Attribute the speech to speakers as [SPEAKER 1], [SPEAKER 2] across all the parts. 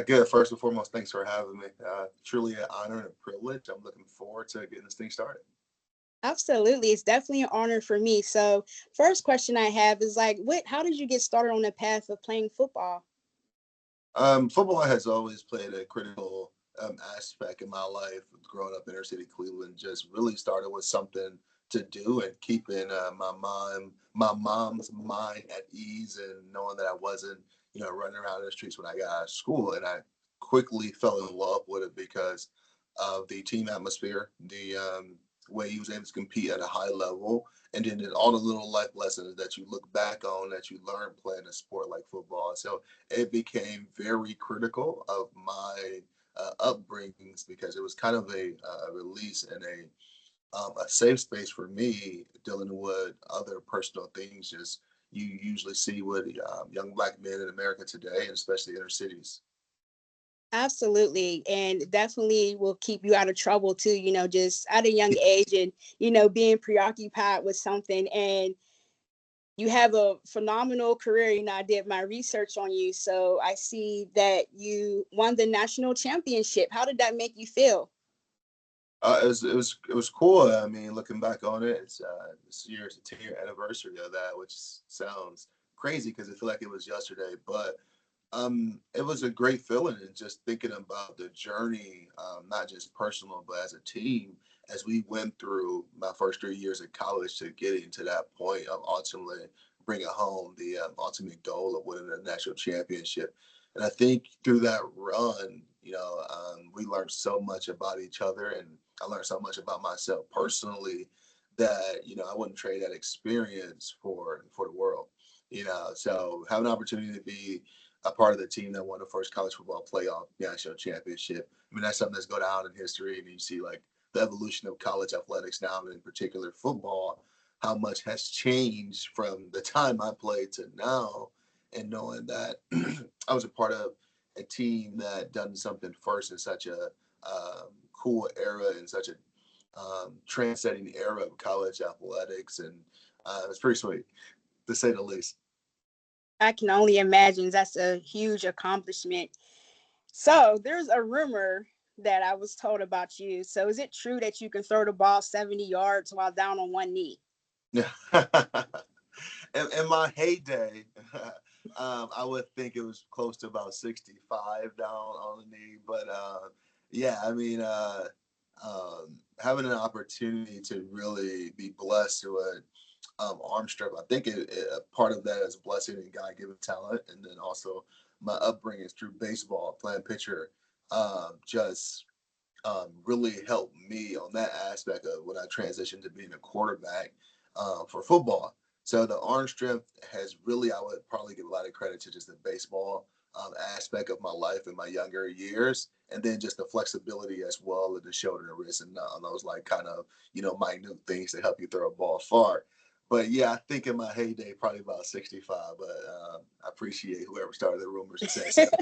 [SPEAKER 1] Good. First and foremost, thanks for having me. Truly an honor and a privilege. I'm looking forward to getting this thing started.
[SPEAKER 2] Absolutely. It's definitely an honor for me. So, first question I have is like, how did you get started on the path of playing football?
[SPEAKER 1] Football has always played a critical aspect in my life. Growing up inner city Cleveland, just really started with something to do and keeping my mom's mind at ease, and knowing that I wasn't, running around in the streets when I got out of school. And I quickly fell in love with it because of the team atmosphere, the way he was able to compete at a high level, and then all the little life lessons that you look back on that you learn playing a sport like football. So it became very critical of my upbringings, because it was kind of a release and a safe space for me dealing with other personal things. Just you usually see with young black men in America today, and especially inner cities.
[SPEAKER 2] Absolutely. And definitely will keep you out of trouble too, just at a young age and, being preoccupied with something. And you have a phenomenal career. I did my research on you. So I see that you won the national championship. How did that make you feel?
[SPEAKER 1] It was cool. I mean, looking back on it, it's this year's the 10-year anniversary of that, which sounds crazy because I feel like it was yesterday. But it was a great feeling, and just thinking about the journey, not just personal, but as a team, as we went through my first 3 years of college to getting to that point of ultimately bringing home the ultimate goal of winning the national championship. And I think through that run, we learned so much about each other, and I learned so much about myself personally that I wouldn't trade that experience for the world. So have an opportunity to be a part of the team that won the first college football playoff national championship. I mean, that's something that's go down in history, and you see like the evolution of college athletics now, and in particular football, how much has changed from the time I played to now, and knowing that I was a part of a team that done something first in such a cool era, and such a trend-setting era of college athletics, and it's pretty sweet to say the least.
[SPEAKER 2] I can only imagine that's a huge accomplishment. So there's a rumor that I was told about you. So is it true that you can throw the ball 70 yards while down on one knee?
[SPEAKER 1] In my heyday, I would think it was close to about 65 down on the knee. But yeah, I mean, having an opportunity to really be blessed with arm strength, I think part of that is blessing and God given talent, and then also my upbringing through baseball, playing pitcher, just really helped me on that aspect of when I transitioned to being a quarterback for football. So the arm strength has really, I would probably give a lot of credit to just the baseball aspect of my life in my younger years, and then just the flexibility as well of the shoulder and wrist, and those like kind of minute things that help you throw a ball far. But yeah, I think in my heyday, probably about 65. But I appreciate whoever started the rumors and said 70.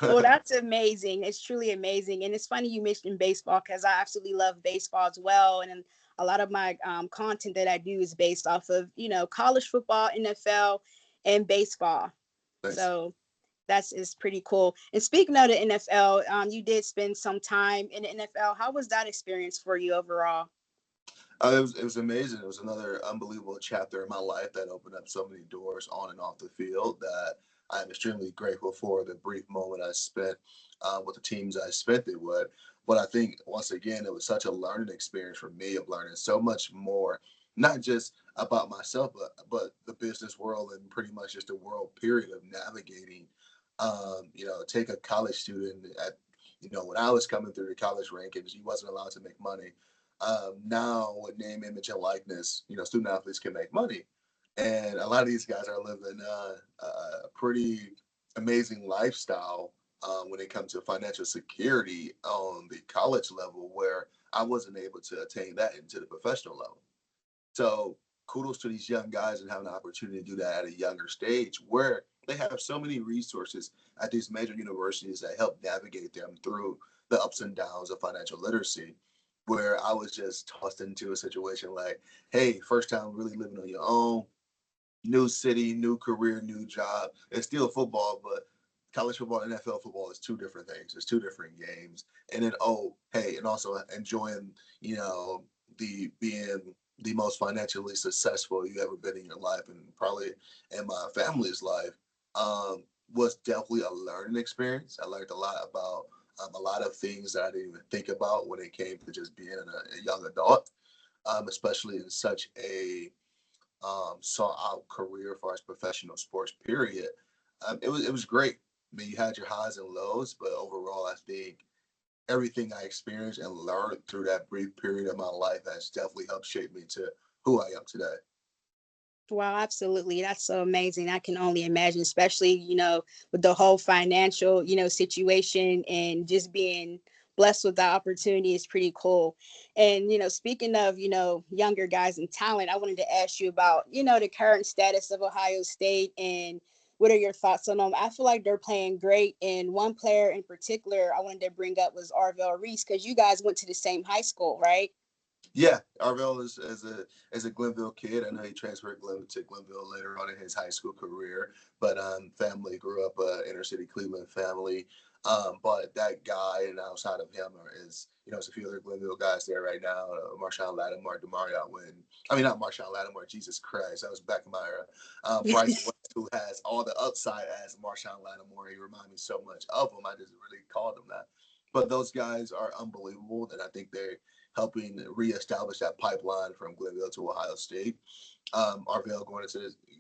[SPEAKER 2] Well, that's amazing. It's truly amazing. And it's funny you mentioned baseball because I absolutely love baseball as well. And a lot of my content that I do is based off of, college football, NFL, and baseball.
[SPEAKER 1] Thanks.
[SPEAKER 2] So that's is pretty cool. And speaking of the NFL, you did spend some time in the NFL. How was that experience for you overall?
[SPEAKER 1] It was amazing. It was another unbelievable chapter in my life that opened up so many doors on and off the field that I'm extremely grateful for the brief moment I spent with the teams I spent it with. But I think once again, it was such a learning experience for me of learning so much more, not just about myself, but the business world, and pretty much just the world period of navigating. Take a college student at, when I was coming through the college rankings, you wasn't allowed to make money. Now with name, image, and likeness, student athletes can make money, and a lot of these guys are living a pretty amazing lifestyle when it comes to financial security on the college level, where I wasn't able to attain that into the professional level. So kudos to these young guys and having the opportunity to do that at a younger stage, where they have so many resources at these major universities that help navigate them through the ups and downs of financial literacy. Where I was just tossed into a situation like, hey, first time really living on your own, new city, new career, new job. It's still football, but college football and NFL football is two different things. It's two different games. And then hey, and also enjoying, you know, the being the most financially successful you ever been in your life and probably in my family's life was definitely a learning experience. I learned a lot about a lot of things that I didn't even think about when it came to just being a young adult, especially in such a sought out career for as professional sports. Period. It was great. I mean, you had your highs and lows, but overall, I think everything I experienced and learned through that brief period of my life has definitely helped shape me to who I am today.
[SPEAKER 2] Wow, absolutely. That's so amazing. I can only imagine, especially, with the whole financial, situation and just being blessed with the opportunity is pretty cool. And, speaking of, younger guys and talent, I wanted to ask you about, the current status of Ohio State and what are your thoughts on them? I feel like they're playing great. And one player in particular I wanted to bring up was Arvell Reese because you guys went to the same high school, right?
[SPEAKER 1] Yeah, Arvell is as a Glenville kid. I know he transferred to Glenville later on in his high school career, but family grew up inner city Cleveland family. But that guy and outside of him is there's a few other Glenville guys there right now. Marshawn Lattimore, Demario Wynn. I mean not Marshawn Lattimore. Jesus Christ, that was back in my era. Bryce West, who has all the upside as Marshawn Lattimore. He reminds me so much of him. I just really called him that. But those guys are unbelievable, and I think they're helping reestablish that pipeline from Glenville to Ohio State. Arvell going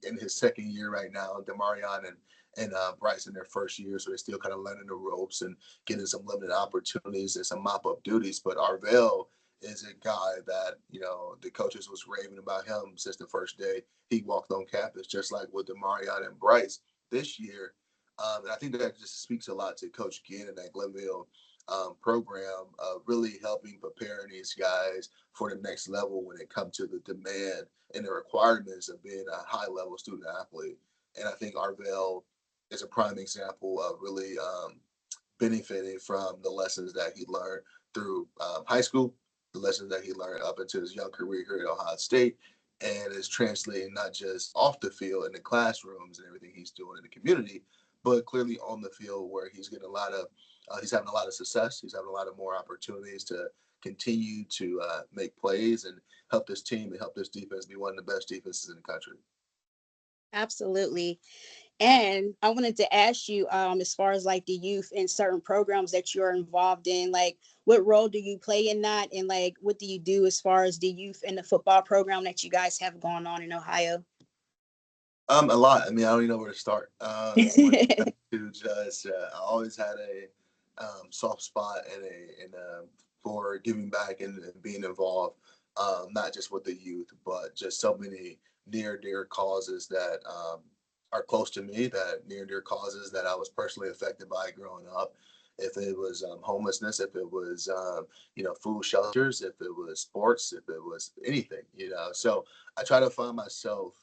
[SPEAKER 1] in his second year right now. Demarion and Bryce in their first year, so they're still kind of learning the ropes and getting some limited opportunities and some mop up duties. But Arvell is a guy that the coaches was raving about him since the first day he walked on campus, just like with Demarion and Bryce this year. And I think that just speaks a lot to Coach Ginn and that Glenville program, really helping preparing these guys for the next level when it comes to the demand and the requirements of being a high level student athlete. And I think Arvell is a prime example of really benefiting from the lessons that he learned through high school, the lessons that he learned up into his young career here at Ohio State, and is translating not just off the field in the classrooms and everything he's doing in the community, but clearly on the field where he's getting he's having a lot of success. He's having a lot of more opportunities to continue to make plays and help this team and help this defense be one of the best defenses in the country.
[SPEAKER 2] Absolutely. And I wanted to ask you, as far as like the youth and certain programs that you're involved in, like what role do you play in that? And like what do you do as far as the youth and the football program that you guys have going on in Ohio?
[SPEAKER 1] A lot. I mean, I don't even know where to start. When it comes to just, I always had a soft spot for giving back and being involved, not just with the youth, but just so many near dear causes that are close to me, that near dear causes that I was personally affected by growing up. If it was homelessness, if it was food shelters, if it was sports, if it was anything. So I find myself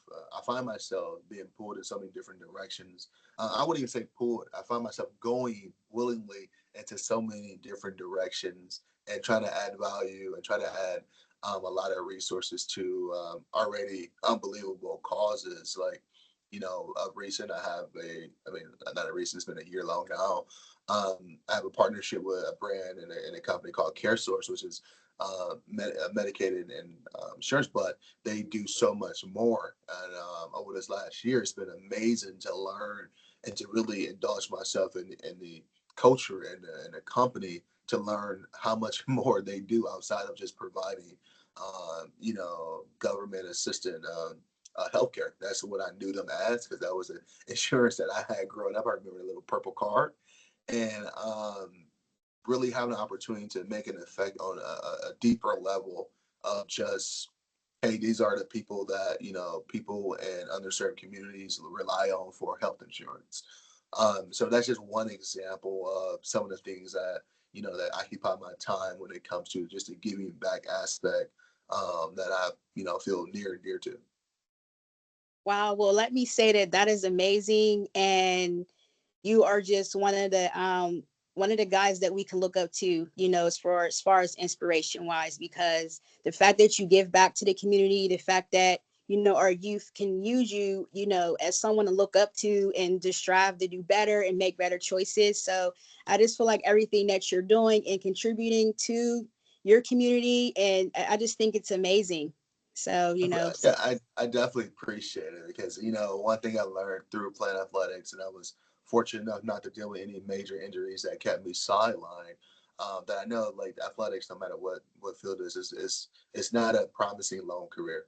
[SPEAKER 1] being pulled in so many different directions. I wouldn't even say pulled. I find myself going willingly into so many different directions and trying to add value and try to add a lot of resources to already unbelievable causes. Like, of recent, I mean, not a recent, it's been a year long now. I have a partnership with a brand and a company called CareSource, which is medicated and insurance, but they do so much more. And over this last year, it's been amazing to learn and to really indulge myself in the culture and the company to learn how much more they do outside of just providing, government assisted healthcare. That's what I knew them as because that was an insurance that I had growing up. I remember the little purple card and really having an opportunity to make an effect on a deeper level of just hey, these are the people that people in underserved communities rely on for health insurance. So that's just one example of some of the things that that occupy my time when it comes to just the giving back aspect that I feel near and dear to.
[SPEAKER 2] Wow. Well, let me say that that is amazing. And you are just one of the guys that we can look up to, as far as inspiration wise, because the fact that you give back to the community, the fact that our youth can use you, as someone to look up to and to strive to do better and make better choices. So I just feel like everything that you're doing and contributing to your community, and I just think it's amazing. So,
[SPEAKER 1] Yeah, I definitely appreciate it because one thing I learned through playing athletics, and I was fortunate enough not to deal with any major injuries that kept me sidelined. That I know, like athletics, no matter what field it is it's not a promising long career.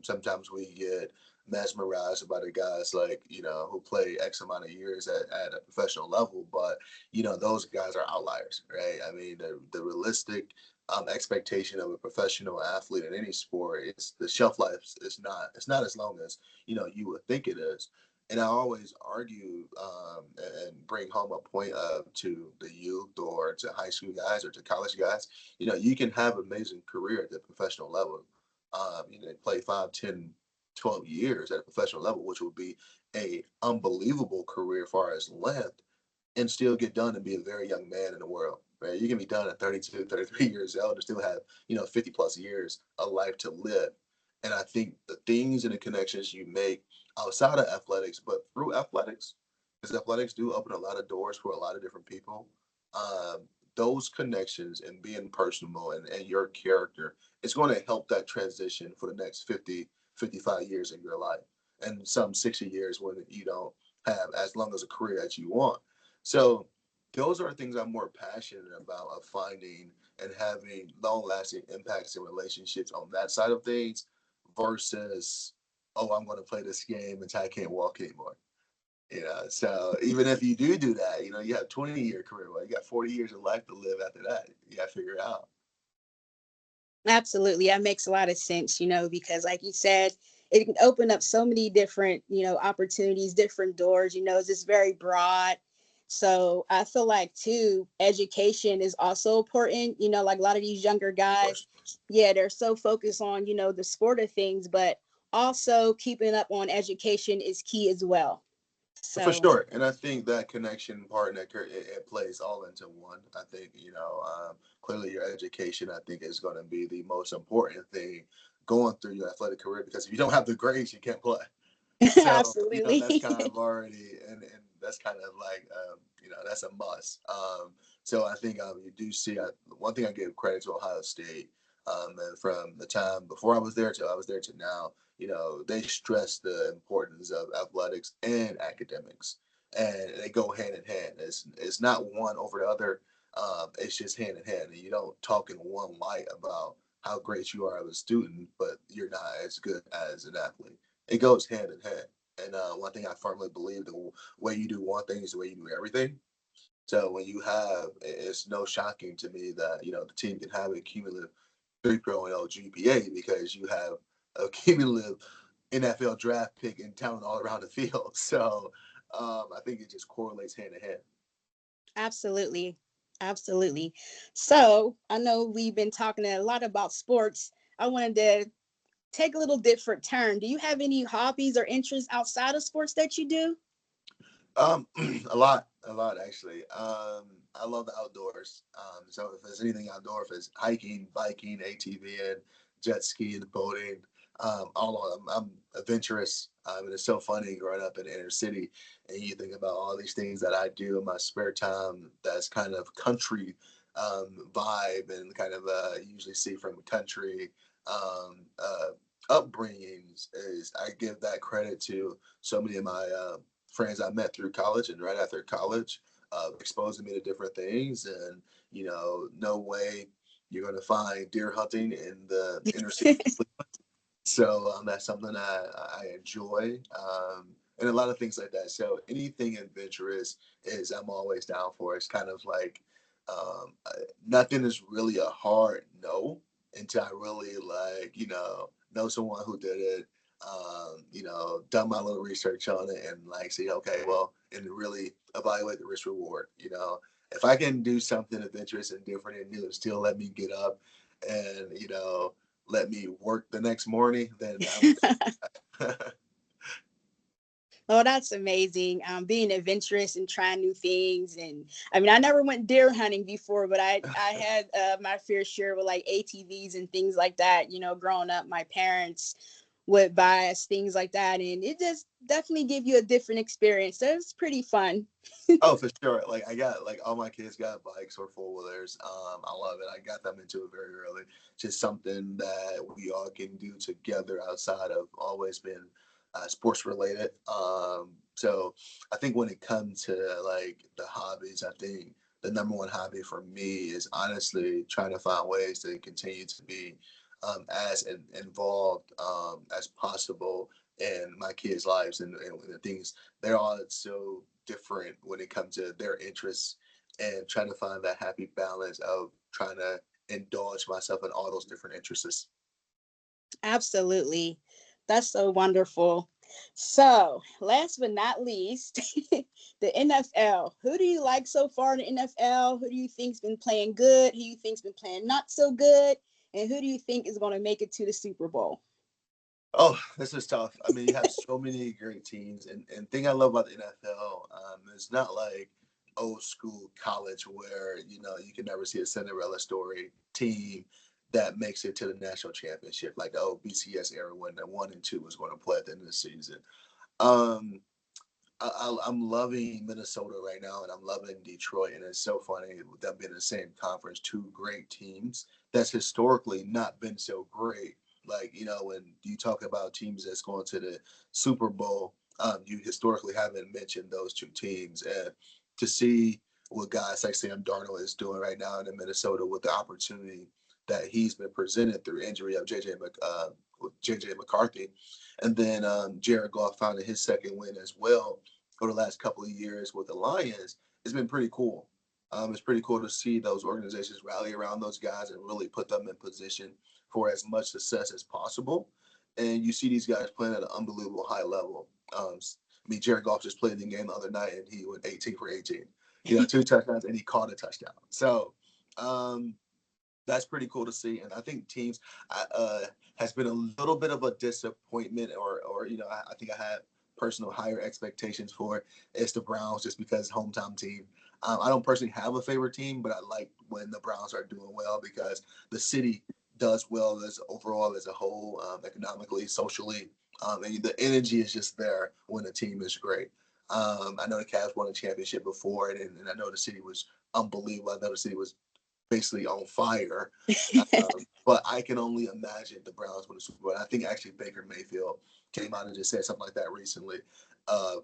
[SPEAKER 1] Sometimes we get mesmerized by the guys like who play X amount of years at a professional level, but those guys are outliers, right? I mean, the realistic expectation of a professional athlete in any sport is the shelf life is not it's not as long as you would think it is. And I always argue and bring home a point of to the youth or to high school guys or to college guys. You can have an amazing career at the professional level. Play 5, 10, 12 years at a professional level, which would be a unbelievable career as far as length, and still get done and be a very young man in the world. Right? You can be done at 32, 33 years old and still have, 50 plus years of life to live. And I think the things and the connections you make outside of athletics, but through athletics, because athletics do open a lot of doors for a lot of different people. Um, those connections and being personable and your character is going to help that transition for the next 50, 55 years in your life. And some 60 years when you don't have as long as a career as you want. So those are things I'm more passionate about of finding and having long lasting impacts in relationships on that side of things versus, oh, I'm going to play this game until I can't walk anymore. So even if you do that, you have 20-year career. Well, you got 40 years of life to live after that. You got to figure it out.
[SPEAKER 2] absolutely. That makes a lot of sense, because like you said, it can open up so many different, opportunities, different doors, it's just very broad. So I feel like too, education is also important, like a lot of these younger
[SPEAKER 1] Of
[SPEAKER 2] guys,
[SPEAKER 1] course.
[SPEAKER 2] yeah, they're so focused on, the sport of things, but also keeping up on education is key as well.
[SPEAKER 1] For
[SPEAKER 2] So
[SPEAKER 1] sure, and I think that connection part that it plays all into one. I think clearly your education. I think is going to be the most important thing going through your athletic career because if you don't have the grades, you can't play. So that's kind
[SPEAKER 2] absolutely.
[SPEAKER 1] of already, and that's kind of like that's a must. So I think you do see one thing I give credit to Ohio State, and from the time before I was there to I was there to now, they stress the importance of athletics and academics, and they go hand in hand. It's not one over the other. It's just hand in hand, and you don't talk in one light about how great you are as a student, but you're not as good as an athlete. It goes hand in hand. And one thing I firmly believe: the way you do one thing is the way you do everything. So when you have, it's no shocking to me that the team can have a cumulative 3.0 GPA because you have a cumulative NFL draft pick and talent all around the field. So I think it just correlates hand in hand.
[SPEAKER 2] Absolutely. Absolutely. So I know we've been talking a lot about sports. I wanted to take a little different turn. Do you have any hobbies or interests outside of sports that you do?
[SPEAKER 1] A lot actually. I love the outdoors. So if there's anything outdoor, if it's hiking, biking, ATV, and jet skiing, boating, all of them, I'm adventurous. And it's so funny growing up in the inner city, and you think about all these things that I do in my spare time. That's kind of country vibe, and kind of usually see from country upbringings. Is I give that credit to so many of my friends I met through college and right after college, exposing me to different things. And, no way you're going to find deer hunting in the inner city. So that's something I enjoy. And a lot of things like that. So anything adventurous is I'm always down for. It's kind of like nothing is really a hard no until I really know someone who did it, done my little research on it and like see, okay, well, and really evaluate the risk reward. If I can do something adventurous and different and new and still let me get up and, let me work the next morning, then I'm
[SPEAKER 2] Oh, that's amazing. Being adventurous and trying new things. And I mean, I never went deer hunting before, but I had my fair share with like ATVs and things like that. Growing up, my parents with bias, things like that, and it just definitely give you a different experience. So it's pretty fun.
[SPEAKER 1] Oh, for sure. Like I got like all my kids got bikes or four wheelers. I love it. I got them into it very early. Just something that we all can do together outside of always being sports related. So I think when it comes to like the hobbies, I think the number one hobby for me is honestly trying to find ways to continue to be as involved as possible in my kids' lives and the things they're all so different when it comes to their interests and trying to find that happy balance of trying to indulge myself in all those different interests.
[SPEAKER 2] Absolutely. That's so wonderful. So, last but not least, the NFL. Who do you like so far in the NFL? Who do you think's been playing good? Who do you think's been playing not so good? And who do you think is going to make it to the Super Bowl?
[SPEAKER 1] Oh, this is tough. I mean, you have so many great teams, and thing I love about the NFL, it's not like old school college where you can never see a Cinderella story team that makes it to the national championship, like the old BCS era when the 1 and 2 was going to play at the end of the season. Um, I'm loving Minnesota right now, and I'm loving Detroit, and it's so funny with them being in the same conference. Two great teams that's historically not been so great. Like when you talk about teams that's going to the Super Bowl, you historically haven't mentioned those two teams, and to see what guys like Sam Darnold is doing right now in Minnesota with the opportunity that he's been presented through injury of JJ McCarthy, and then Jared Goff finding his second win as well for the last couple of years with the Lions, it's been pretty cool. It's pretty cool to see those organizations rally around those guys and really put them in position for as much success as possible. And you see these guys playing at an unbelievable high level. I mean, Jared Goff just played the game the other night and he went 18 for 18. Two touchdowns and he caught a touchdown. So um, that's pretty cool to see. And I think teams has been a little bit of a disappointment, or I think I had personal higher expectations for is the Browns just because hometown team. I don't personally have a favorite team, but I like when the Browns are doing well because the city does well as overall as a whole, economically, socially, and the energy is just there when the team is great. I know the Cavs won a championship before, and I know the city was unbelievable. I know the city was basically on fire. But I can only imagine the Browns win the Super Bowl. And I think actually Baker Mayfield came out and just said something like that recently. Uh,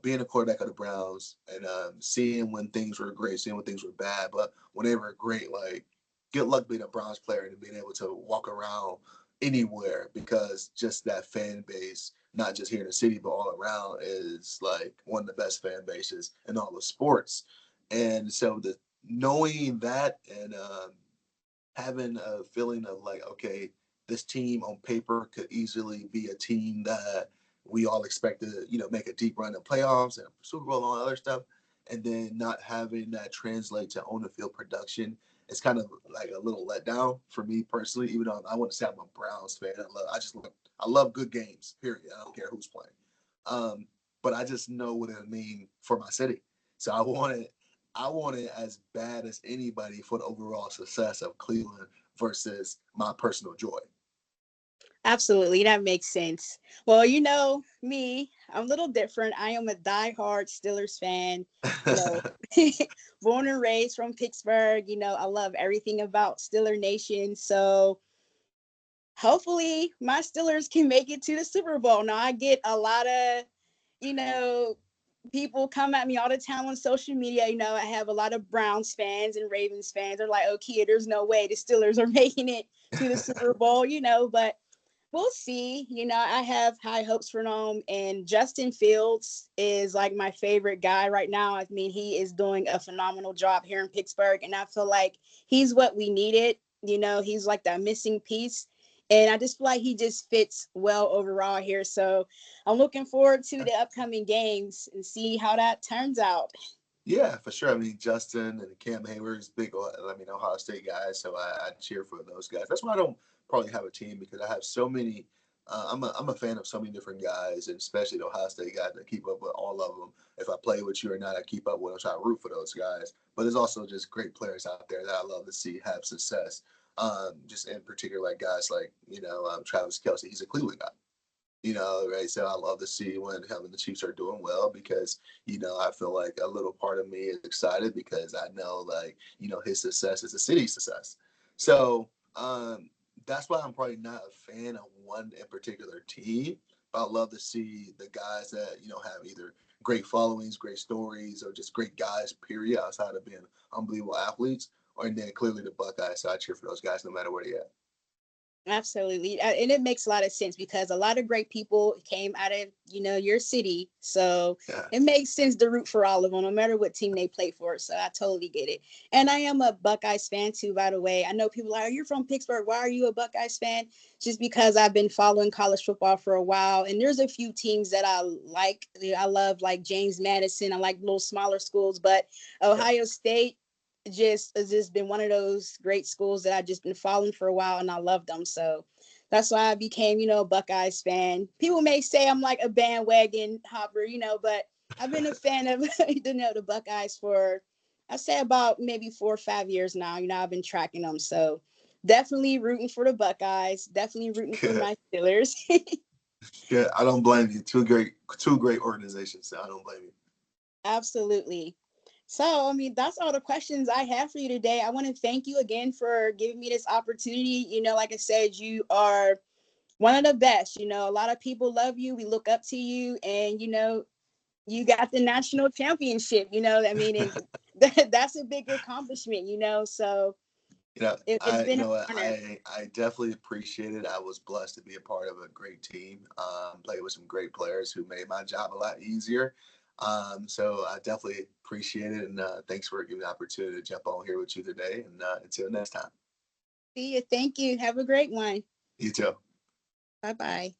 [SPEAKER 1] being a quarterback of the Browns and seeing when things were great, seeing when things were bad, but when they were great, like good luck being a Browns player and being able to walk around anywhere because just that fan base, not just here in the city but all around, is like one of the best fan bases in all of sports. And so the knowing that and having a feeling of like, okay, this team on paper could easily be a team that we all expect to, make a deep run in playoffs and Super Bowl and all that other stuff, and then not having that translate to on the field production. It's kind of like a little letdown for me personally. Even though I wouldn't say I'm a Browns fan, I love good games. Period. I don't care who's playing. Um, but I just know what it means for my city. So I want it as bad as anybody for the overall success of Cleveland versus my personal joy.
[SPEAKER 2] Absolutely, that makes sense. Well, me, I'm a little different. I am a diehard Steelers fan. You know, born and raised from Pittsburgh. I love everything about Steeler Nation. So hopefully, my Steelers can make it to the Super Bowl. Now, I get a lot of, you know, people come at me all the time on social media. I have a lot of Browns fans and Ravens fans. They're like, "Okay, there's no way the Steelers are making it to the Super Bowl." But we'll see. I have high hopes for them. And Justin Fields is like my favorite guy right now. I mean, he is doing a phenomenal job here in Pittsburgh. And I feel like he's what we needed. He's like that missing piece. And I just feel like he just fits well overall here. So I'm looking forward to the upcoming games and see how that turns out.
[SPEAKER 1] Yeah, for sure. I mean, Justin and Cam Hayward's big. Ohio State guys, so I cheer for those guys. That's why I don't probably have a team because I have so many. I'm a fan of so many different guys, and especially the Ohio State guys. I keep up with all of them. If I play with you or not, I keep up with them. So I root for those guys. But there's also just great players out there that I love to see have success. Just in particular, like guys like Travis Kelsey. He's a Cleveland guy. Right? So I love to see when having the Chiefs are doing well because, I feel like a little part of me is excited because I know like, his success is the city's success. So that's why I'm probably not a fan of one in particular team. But I love to see the guys that, have either great followings, great stories, or just great guys, period, outside of being unbelievable athletes. Or and then clearly the Buckeyes. So I cheer for those guys no matter where they at.
[SPEAKER 2] Absolutely. And it makes a lot of sense because a lot of great people came out of, your city. So
[SPEAKER 1] Yeah.
[SPEAKER 2] it makes sense to root for all of them, no matter what team they play for. So I totally get it. And I am a Buckeyes fan too, by the way. I know people are, you're from Pittsburgh. Why are you a Buckeyes fan? Just because I've been following college football for a while. And there's a few teams that I like. I love like James Madison. I like little smaller schools, but
[SPEAKER 1] Yeah.
[SPEAKER 2] Ohio State just has just been one of those great schools that I've just been following for a while and I love them. So that's why I became, a Buckeyes fan. People may say I'm like a bandwagon hopper, but I've been a fan of the Buckeyes for I say about maybe 4 or 5 years now. I've been tracking them. So definitely rooting for the Buckeyes, definitely rooting for
[SPEAKER 1] Good.
[SPEAKER 2] my Steelers.
[SPEAKER 1] Yeah, I don't blame you. Two great organizations. So I don't blame you.
[SPEAKER 2] Absolutely. So, I mean, that's all the questions I have for you today. I want to thank you again for giving me this opportunity. Like I said, you are one of the best. A lot of people love you. We look up to you, and you got the national championship. I mean, and that's a big accomplishment. So it's
[SPEAKER 1] I
[SPEAKER 2] been an
[SPEAKER 1] what
[SPEAKER 2] honor.
[SPEAKER 1] I definitely appreciate it. I was blessed to be a part of a great team. Played with some great players who made my job a lot easier. So I definitely appreciate it, and thanks for giving me the opportunity to jump on here with you today. And until next time,
[SPEAKER 2] See you. Thank you. Have a great one.
[SPEAKER 1] you too.
[SPEAKER 2] Bye bye.